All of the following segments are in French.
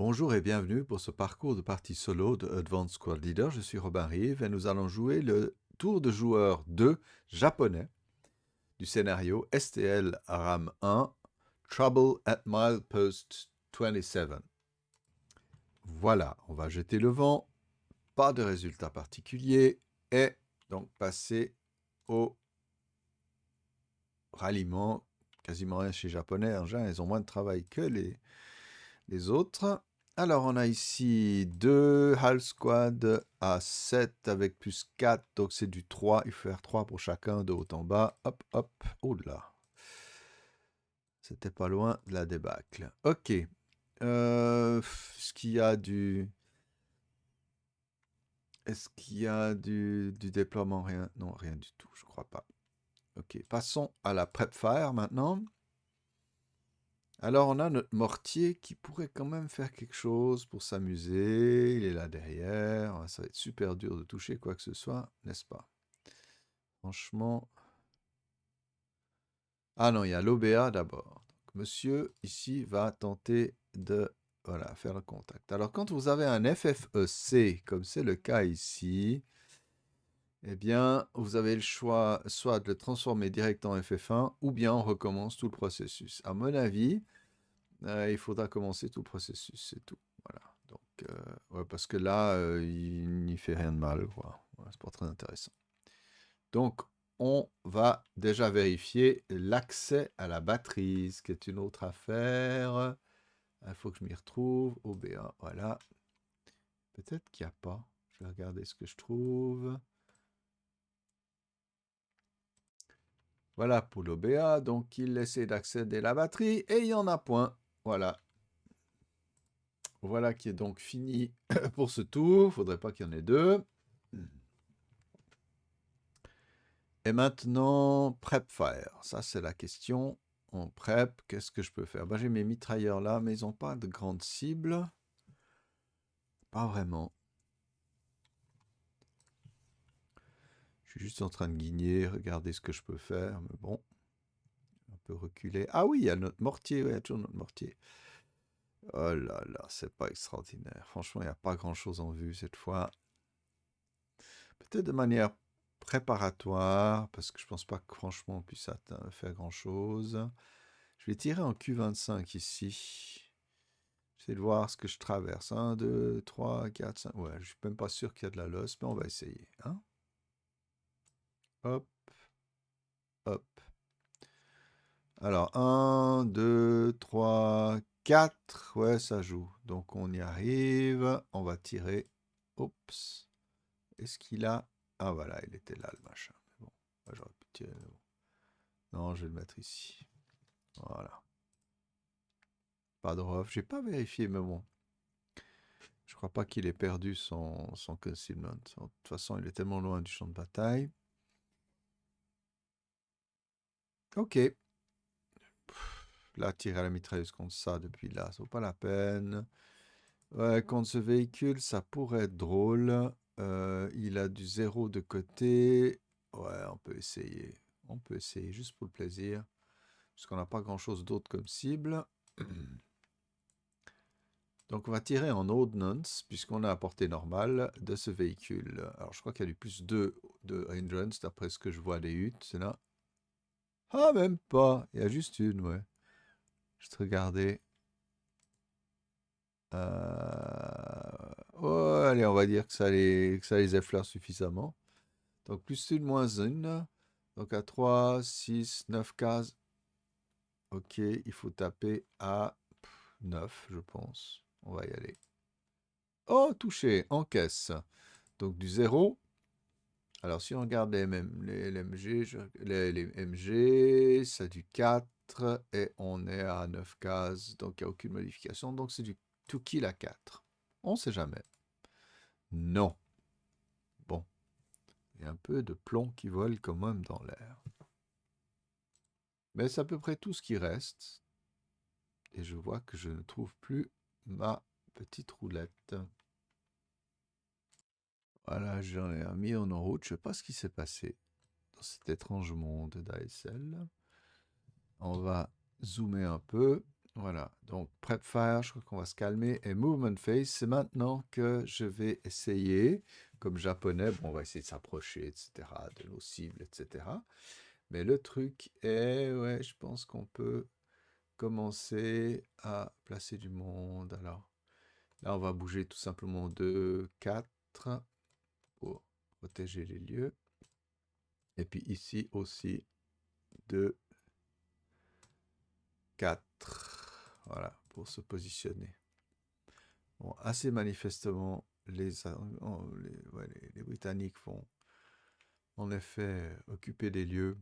Bonjour et bienvenue pour ce parcours de partie solo de Advanced Squad Leader. Je suis Robin Rive et nous allons jouer le tour de joueur 2 japonais du scénario STL RAM 1 Trouble at Milepost 27. Voilà, on va jeter le vent, pas de résultat particulier et donc passer au ralliement. Quasiment rien chez les Japonais, ils ont moins de travail que les autres. Alors, on a ici 2 HAL Squad à 7 avec plus 4, donc c'est du 3. Il faut faire 3 pour chacun de haut en bas. Hop, hop. Oh là. C'était pas loin de la débâcle. Ok. Est-ce qu'il y a du... Est-ce qu'il y a du déploiement? Rien. Non, rien du tout, je crois pas. Ok, passons à la prep fire maintenant. Alors, on a notre mortier qui pourrait quand même faire quelque chose pour s'amuser. Il est là derrière. Ça va être super dur de toucher quoi que ce soit, n'est-ce pas? Franchement... Ah non, il y a l'OBA d'abord. Donc, monsieur, ici, va tenter de voilà, faire le contact. Alors, quand vous avez un FFEC, comme c'est le cas ici, eh bien, vous avez le choix soit de le transformer direct en FF1, ou bien on recommence tout le processus. À mon avis... il faudra commencer tout le processus, c'est tout. Voilà. Donc, ouais, parce que là, il n'y fait rien de mal, quoi. Voilà, c'est pas très intéressant. Donc, on va déjà vérifier l'accès à la batterie, ce qui est une autre affaire. Il faut que je m'y retrouve. OBA, voilà. Peut-être qu'il n'y a pas. Je vais regarder ce que je trouve. Voilà pour l'OBA. Donc, il essaie d'accéder à la batterie et il n'y en a point. Voilà. Voilà qui est donc fini pour ce tour. Il ne faudrait pas qu'il y en ait deux. Et maintenant, prep fire. Ça, c'est la question. En prep, qu'est-ce que je peux faire? Ben, j'ai mes mitrailleurs là, mais ils n'ont pas de grande cible. Pas vraiment. Je suis juste en train de guigner, regarder ce que je peux faire. Mais bon, un peu reculer. Ah oui, il y a notre mortier. Ouais, il y a toujours notre mortier. Oh là là, c'est pas extraordinaire. Franchement, il n'y a pas grand-chose en vue cette fois. Peut-être de manière préparatoire, parce que je pense pas que franchement on puisse faire grand-chose. Je vais tirer en Q25 ici. J'essaie de voir ce que je traverse. 1, 2, 3, 4, 5. Ouais, je suis même pas sûr qu'il y a de la losse, mais on va essayer. Hein? Hop, hop. Alors, 1, 2, 3, 4. Ouais, ça joue. Donc, on y arrive. On va tirer. Oups. Est-ce qu'il a... Ah, voilà, il était là, le machin. Mais bon, j'aurais pu tirer. Mais bon. Non, je vais le mettre ici. Voilà. Pas de rough. J'ai pas vérifié, mais bon. Je crois pas qu'il ait perdu son concealment. De toute façon, il est tellement loin du champ de bataille. Ok. Là, tirer à la mitrailleuse contre ça depuis là, ça vaut pas la peine. Ouais, contre ce véhicule, ça pourrait être drôle. Il a du zéro de côté. Ouais, on peut essayer. On peut essayer juste pour le plaisir. Puisqu'on n'a pas grand-chose d'autre comme cible. Donc, on va tirer en ordnance, puisqu'on a à portée normale de ce véhicule. Alors, je crois qu'il y a du plus 2 de hindrance, d'après ce que je vois des huttes. C'est là. Ah, même pas. Il y a juste une, ouais. Je te regardais. Oh, allez, on va dire que ça les effleure suffisamment. Donc, plus une, moins une. Donc, à 3, 6, 9 cases. Ok, il faut taper à 9, je pense. On va y aller. Oh, touché, en caisse. Donc, du 0. Alors, si on regarde les MG, les MG, c'est du 4 et on est à 9 cases. Donc, il n'y a aucune modification. Donc, c'est du to kill à 4. On ne sait jamais. Non. Bon. Il y a un peu de plomb qui vole quand même dans l'air. Mais c'est à peu près tout ce qui reste. Et je vois que je ne trouve plus ma petite roulette. Voilà, j'en ai mis en route. Je ne sais pas ce qui s'est passé dans cet étrange monde d'ASL. On va zoomer un peu. Voilà, donc prep fire, je crois qu'on va se calmer. Et movement phase, c'est maintenant que je vais essayer, comme japonais, bon, on va essayer de s'approcher, etc., de nos cibles, etc. Mais le truc est, ouais, je pense qu'on peut commencer à placer du monde. Alors, là, on va bouger tout simplement 2, 4 pour protéger les lieux. Et puis ici aussi, 2, 4. Voilà, pour se positionner. Bon, assez manifestement, les Britanniques vont en effet occuper des lieux,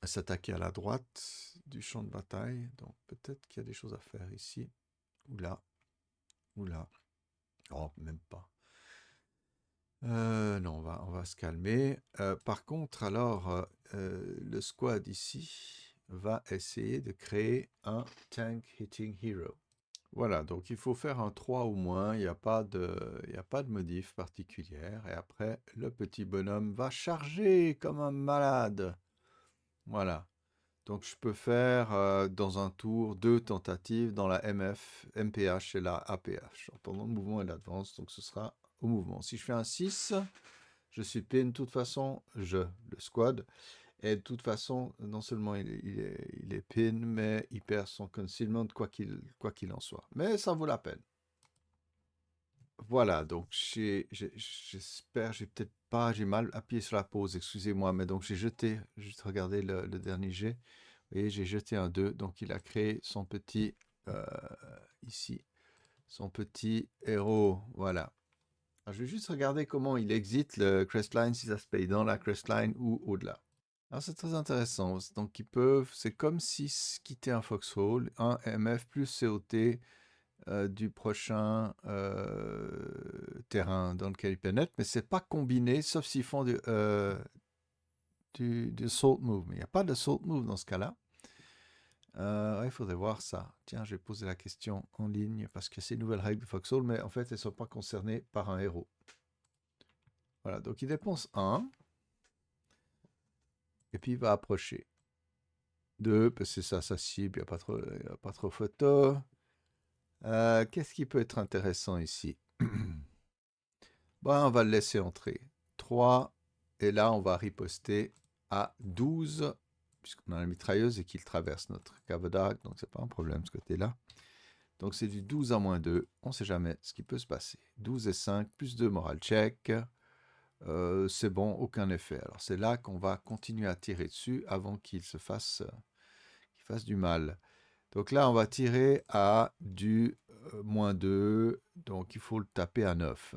s'attaquer à la droite du champ de bataille. Donc peut-être qu'il y a des choses à faire ici, ou là, ou là. Oh, même pas. Non, on va se calmer. Par contre, alors, le squad ici va essayer de créer un Tank Hitting Hero. Voilà, donc il faut faire un 3 au moins, il y a pas de modif particulière. Et après, le petit bonhomme va charger comme un malade. Voilà. Donc je peux faire dans un tour 2 tentatives dans la MF, MPH et la APH. Pendant le mouvement et l'advance, donc ce sera au mouvement. Si je fais un 6, je suis pin. De toute façon, le squad. Et de toute façon, non seulement il est pin, mais il perd son concealment quoi qu'il en soit. Mais ça vaut la peine. Voilà, donc j'espère, j'ai peut-être pas, j'ai mal appuyé sur la pause, excusez-moi, mais donc j'ai jeté, juste regardez le dernier jet, vous voyez, j'ai jeté un 2, donc il a créé son petit, euh, ici, son petit héros, voilà. Alors, je vais juste regarder comment il exit le crestline, si ça se paye dans la crestline ou au-delà. Alors c'est très intéressant, donc ils peuvent, c'est comme si quitter un foxhole, un MF plus COT, du prochain terrain dans lequel ils pénètrent, mais c'est pas combiné, sauf s'ils font du salt move. Mais il n'y a pas de salt move dans ce cas-là. Ouais, il faudrait voir ça. Tiens, je vais poser la question en ligne parce que c'est une nouvelle règle de Foxhole, mais en fait, elles ne sont pas concernées par un héros. Voilà, donc il dépense 1, et puis il va approcher. 2, parce que c'est ça, sa cible, il n'y a pas trop photo. Qu'est-ce qui peut être intéressant ici? Bon, on va le laisser entrer. 3, et là, on va riposter à 12, puisqu'on a la mitrailleuse et qu'il traverse notre cavodac, donc c'est pas un problème ce côté-là. Donc c'est du 12 à moins 2, on ne sait jamais ce qui peut se passer. 12 et 5, plus 2 moral check, c'est bon, aucun effet. Alors c'est là qu'on va continuer à tirer dessus avant qu'il fasse du mal. Donc là, on va tirer à du moins 2, donc il faut le taper à 9.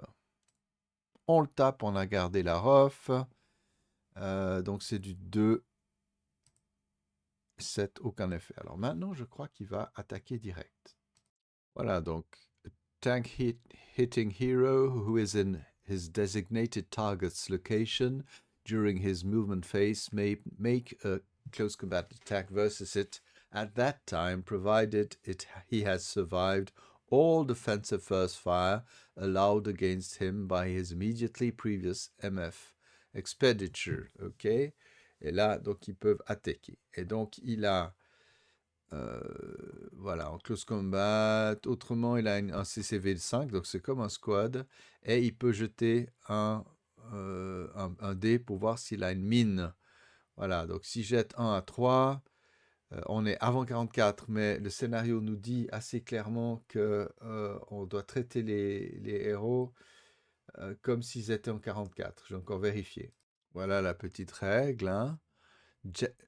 On le tape, on a gardé la ref. Donc c'est du 2, 7, aucun effet. Alors maintenant, je crois qu'il va attaquer direct. Voilà, donc tank hitting hero who is in his designated target's location during his movement phase may make a close combat attack versus it at that time, provided he has survived all defensive first fire allowed against him by his immediately previous MF expenditure. OK? Et là, donc, ils peuvent attaquer. Et donc, il a, voilà, en close combat. Autrement, il a un CCV de 5, donc c'est comme un squad. Et il peut jeter un dé pour voir s'il a une mine. Voilà, donc s'il jette 1 à 3, on est avant 44, mais le scénario nous dit assez clairement que on doit traiter les héros comme s'ils étaient en 44. J'ai encore vérifié. Voilà la petite règle. Hein.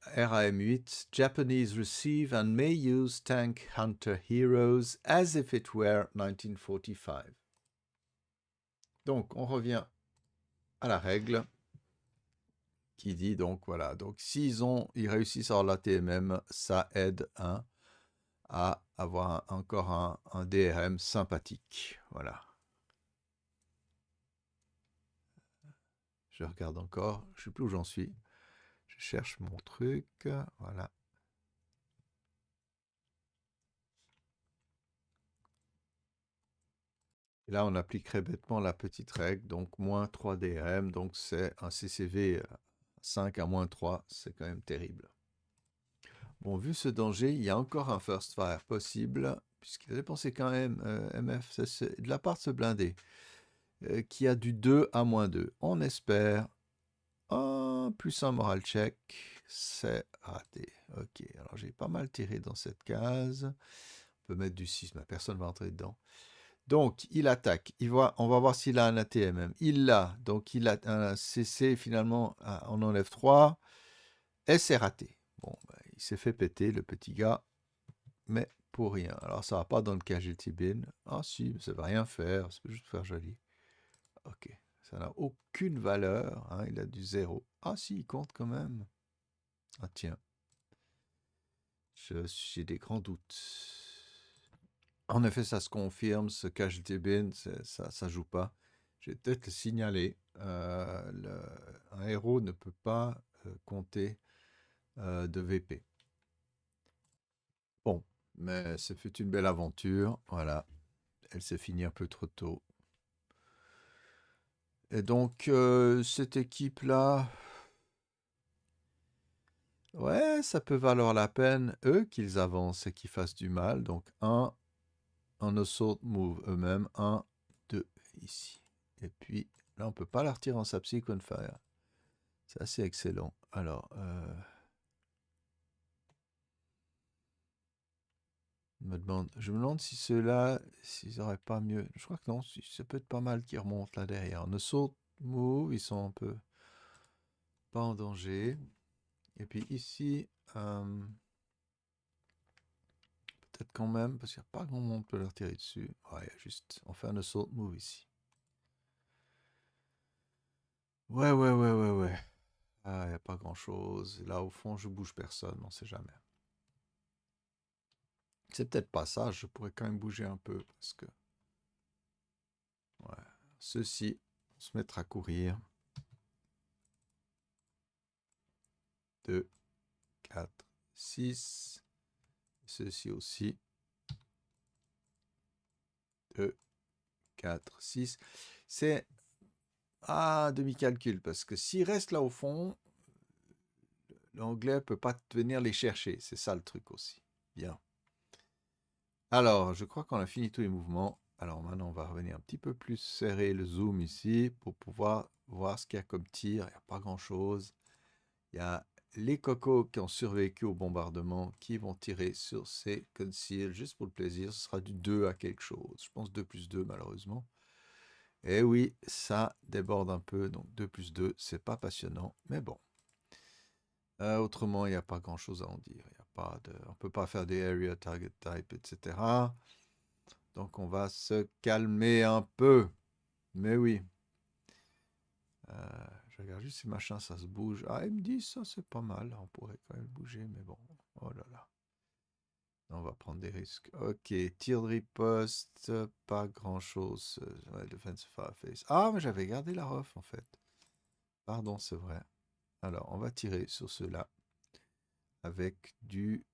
RAM 8, Japanese receive and may use tank hunter heroes as if it were 1945. Donc on revient à la règle qui dit donc voilà, donc ils réussissent à avoir la TMM, ça aide à avoir encore un DRM sympathique. Voilà. Je regarde encore, je ne sais plus où j'en suis. Je cherche mon truc. Voilà. Et là, on appliquerait bêtement la petite règle, donc moins 3 DRM, donc c'est un CCV 5 à moins 3, c'est quand même terrible. Bon, vu ce danger, il y a encore un first fire possible, puisqu'il a dépensé quand même MF, c'est de la part de ce blindé, qui a du 2 à -2. On espère un plus un moral check, c'est raté. Ok, alors j'ai pas mal tiré dans cette case. On peut mettre du 6, mais personne ne va entrer dedans. Donc, il attaque. On va voir s'il a un ATMM. Il l'a. Donc, il a un CC, finalement, on enlève 3. Et c'est raté. Bon, ben, il s'est fait péter, le petit gars. Mais pour rien. Alors, ça va pas dans le casualty bin. Ah si, mais ça va rien faire. Ça peut juste faire joli. Ok. Ça n'a aucune valeur. Hein, il a du 0. Ah si, il compte quand même. Ah tiens. J'ai des grands doutes. En effet, ça se confirme, ce casualty bin, ça joue pas. Je vais peut-être le signaler. Un héros ne peut pas compter de VP. Bon, mais ce fut une belle aventure. Voilà, elle s'est finie un peu trop tôt. Et donc, cette équipe-là, ouais, ça peut valoir la peine, eux, qu'ils avancent et qu'ils fassent du mal. Donc, un assault move eux-mêmes, 1, 2, ici. Et puis, là, on peut pas la retirer en subsequent fire. C'est assez excellent. Alors, je me demande si ceux-là, s'ils auraient pas mieux. Je crois que non, ça peut être pas mal qu'ils remontent là derrière. En assault move, ils sont un peu pas en danger. Et puis ici, peut-être quand même, parce qu'il n'y a pas grand monde qui peut leur tirer dessus. Ouais, juste, on fait un assault move ici. Ouais, ouais, ouais, ouais, ouais. Ah, il n'y a pas grand-chose. Là, au fond, je bouge personne, on sait jamais. C'est peut-être pas ça, je pourrais quand même bouger un peu, parce que... Ouais. Ceci, on se mettra à courir. 2, 4, 6. Ceci aussi. 2, 4, 6. C'est demi-calcul, parce que s'il reste là au fond, l'anglais peut pas venir les chercher. C'est ça le truc aussi. Bien. Alors, je crois qu'on a fini tous les mouvements. Alors maintenant, on va revenir un petit peu plus serrer le zoom ici pour pouvoir voir ce qu'il y a comme tir. Il n'y a pas grand-chose. Il y a les cocos qui ont survécu au bombardement qui vont tirer sur ces conceals juste pour le plaisir. Ce sera du 2 à quelque chose. Je pense 2 plus 2 malheureusement. Et oui, ça déborde un peu. Donc 2 plus 2, c'est pas passionnant. Mais bon. Autrement, il n'y a pas grand-chose à en dire. Il y a pas de, on ne peut pas faire des area target type, etc. Donc on va se calmer un peu. Mais oui. Je regarde juste si machin ça se bouge. Ah, il me dit ça c'est pas mal. On pourrait quand même bouger, mais bon. Oh là là. On va prendre des risques. Ok, tir de riposte, pas grand chose. Ouais, defensive fireface. Ah, mais j'avais gardé la ref en fait. Pardon, c'est vrai. Alors, on va tirer sur ceux-là avec du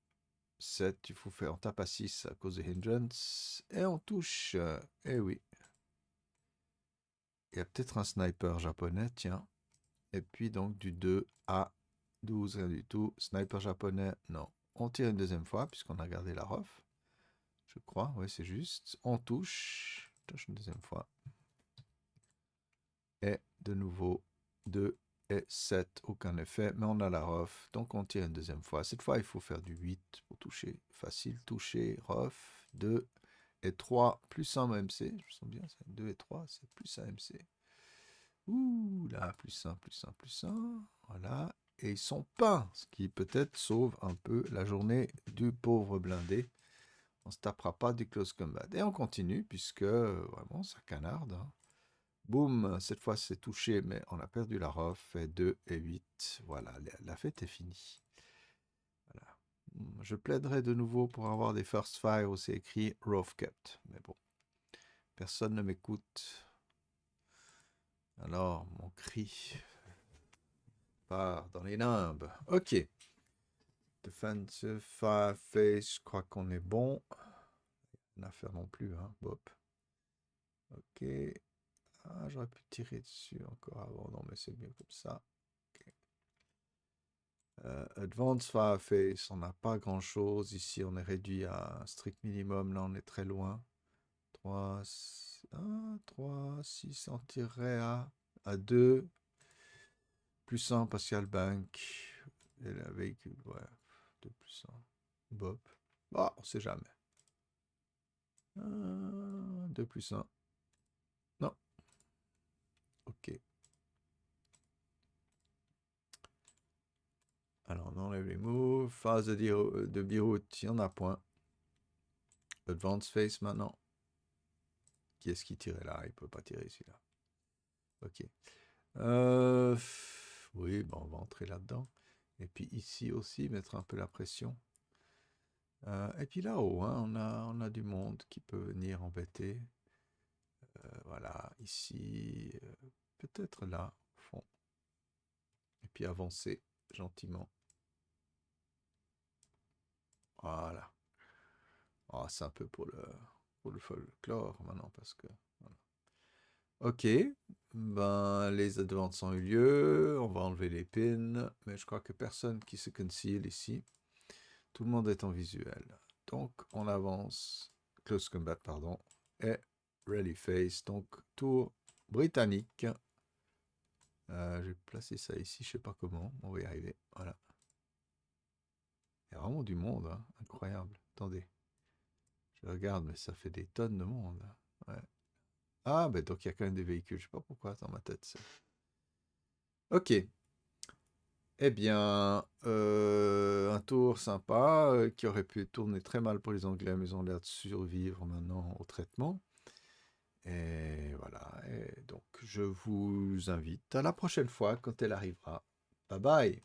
7. Il faut faire, on tape à 6 à cause de hindrance. Et on touche. Eh oui. Il y a peut-être un sniper japonais, tiens. Et puis donc du 2 à 12, rien du tout. Sniper japonais, non. On tire une deuxième fois, puisqu'on a gardé la ref. Je crois, oui, c'est juste. On touche. Touche une deuxième fois. Et de nouveau, 2 et 7, aucun effet. Mais on a la ref, donc on tire une deuxième fois. Cette fois, il faut faire du 8 pour toucher. Facile, toucher, ref, 2 et 3, plus 1 MC. Je me sens bien, c'est 2 et 3, c'est plus 1 MC. Ouh, là, plus 1, plus 1, plus 1. Voilà. Et ils sont peints, ce qui peut-être sauve un peu la journée du pauvre blindé. On ne se tapera pas du close combat. Et on continue, puisque vraiment, ça canarde. Hein. Boum, cette fois c'est touché, mais on a perdu la ref. Et 2 et 8. Voilà, la fête est finie. Voilà. Je plaiderai de nouveau pour avoir des first fire où c'est écrit rough kept. Mais bon, personne ne m'écoute. Alors, mon cri part dans les limbes. Ok. Defensive Fireface, je crois qu'on est bon. Rien à faire non plus, hein, Bob. Ok. Ah, j'aurais pu tirer dessus encore avant. Non, mais c'est mieux comme ça. Okay. Advanced Fireface, on n'a pas grand-chose. Ici, on est réduit à un strict minimum. Là, on est très loin. 3, 3, 6, on tirerait à 2. Plus 1 parce qu'il y a le bank. Et le véhicule, ouais. 2 plus 1. Bob. Ah, on sait jamais. 2 plus 1. Non. Ok. Alors, on enlève les moves. Phase de Beirut, il n'y en a point. Advanced Face maintenant. Qui est-ce qui tirait là? Il peut pas tirer celui-là. Ok. Oui, bon, on va entrer là-dedans. Et puis ici aussi, mettre un peu la pression. Et puis là-haut, hein, on a du monde qui peut venir embêter. Voilà, ici, peut-être là, au fond. Et puis avancer gentiment. Voilà. Ah, c'est un peu pour le folklore maintenant, parce que... Voilà. Ok, ben les advances ont eu lieu, on va enlever les pins, mais je crois que personne qui se conceal ici. Tout le monde est en visuel. Donc on avance, close combat pardon, et rally face, donc tour britannique. Je vais placer ça ici, je sais pas comment, on va y arriver, voilà. Il y a vraiment du monde, hein, incroyable. Attendez, je regarde, mais ça fait des tonnes de monde. Ouais. Ah, ben donc il y a quand même des véhicules, je sais pas pourquoi dans ma tête. Ok. Eh bien, un tour sympa qui aurait pu tourner très mal pour les Anglais, mais ils ont l'air de survivre maintenant au traitement. Et voilà. Et donc, je vous invite à la prochaine fois quand elle arrivera. Bye bye.